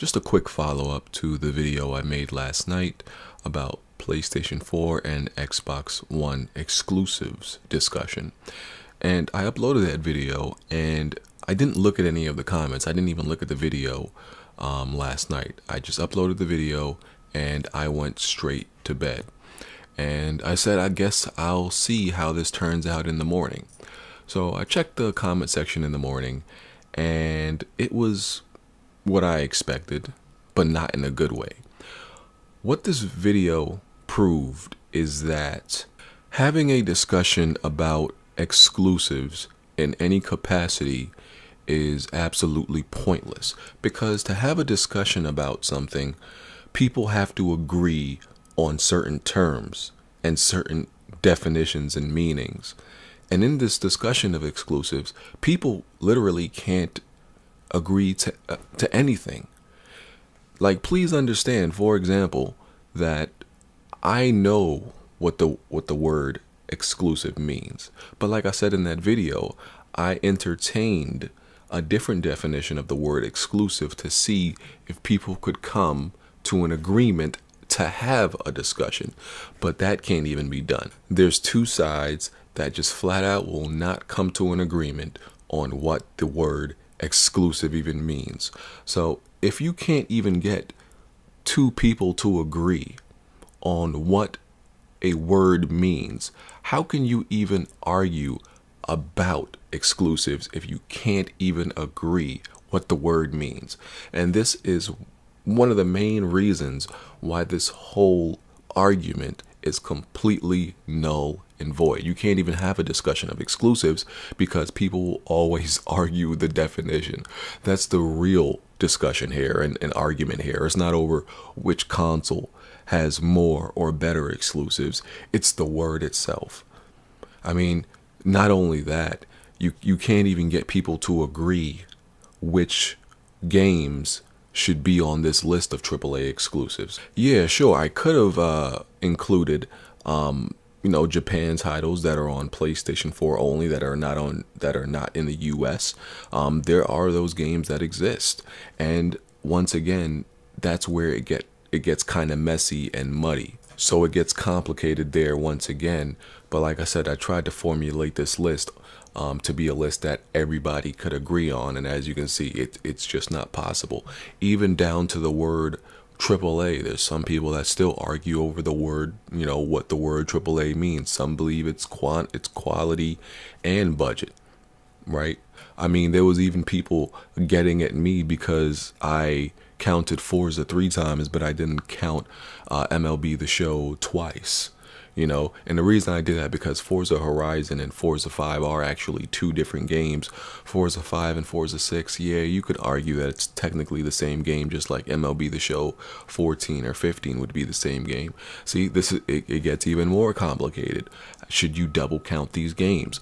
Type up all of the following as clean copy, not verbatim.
Just a quick follow-up to the video I made last night about PlayStation 4 and Xbox One exclusives discussion. And I uploaded that video and I didn't look at any of the comments. I didn't even look at the video last night. I just uploaded the video and I went straight to bed. And I said, I guess I'll see how this turns out in the morning. So I checked the comment section in the morning and it was what I expected, but not in a good way. What this video proved is that having a discussion about exclusives in any capacity is absolutely pointless, because to have a discussion about something, people have to agree on certain terms and certain definitions and meanings. And in this discussion of exclusives, people literally can't agree to anything. Like, please understand, for example, that I know what the word exclusive means. But like I said in that video, I entertained a different definition of the word exclusive to see if people could come to an agreement to have a discussion. But that can't even be done. There's two sides that just flat out will not come to an agreement on what the word exclusive even means. So if you can't even get two people to agree on what a word means, how can you even argue about exclusives if you can't even agree what the word means? And this is one of the main reasons why this whole argument is completely null and void. You can't even have a discussion of exclusives because people will always argue the definition. That's the real discussion here and argument here. It's not over which console has more or better exclusives. It's the word itself. I mean, not only that, you can't even get people to agree which games should be on this list of AAA exclusives. Yeah, sure, I could have included Japan titles that are on PlayStation 4 only, that are not in the US. There are those games that exist, and once again, that's where it gets kind of messy and muddy. So it gets complicated there once again. But like I said, I tried to formulate this list to be a list that everybody could agree on, and as you can see, it's just not possible. Even down to the word AAA, there's some people that still argue over the word, what the word AAA means. Some believe it's quality and budget, right? I mean, there was even people getting at me because I counted Forza 3 times, but I didn't count MLB The Show twice. And the reason I did that because Forza Horizon and Forza 5 are actually two different games. Forza 5 and Forza 6, yeah, you could argue that it's technically the same game, just like MLB The Show 14 or 15 would be the same game. See, it gets even more complicated. Should you double count these games?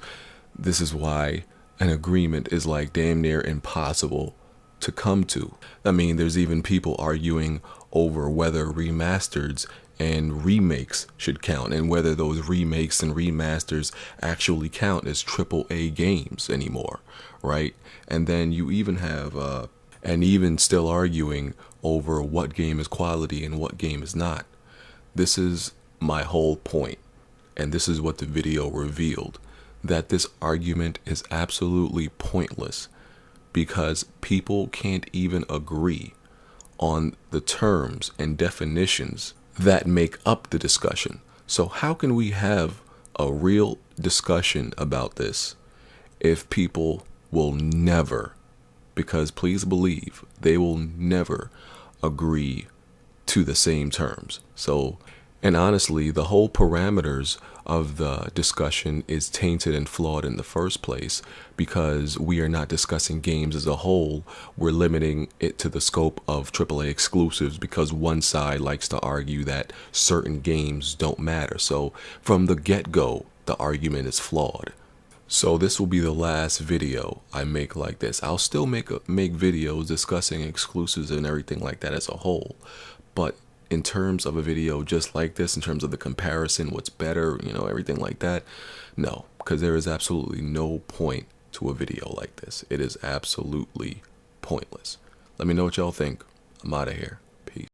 This is why an agreement is like damn near impossible to come to. I mean, there's even people arguing over whether remasters and remakes should count, and whether those remakes and remasters actually count as AAA games anymore, right? And then you even have and even still arguing over what game is quality and what game is not. This is my whole point, and this is what the video revealed, that this argument is absolutely pointless because people can't even agree on the terms and definitions that make up the discussion. So how can we have a real discussion about this if people will never, because please believe, they will never agree to the same terms? So, and honestly, the whole parameters of the discussion is tainted and flawed in the first place, because we are not discussing games as a whole. We're limiting it to the scope of AAA exclusives because one side likes to argue that certain games don't matter. So from the get-go, the argument is flawed. So this will be the last video I make like this. I'll still make videos discussing exclusives and everything like that as a whole, but in terms of a video just like this, in terms of the comparison, what's better, everything like that, no, because there is absolutely no point to a video like this. It is absolutely pointless. Let me know what y'all think. I'm out of here.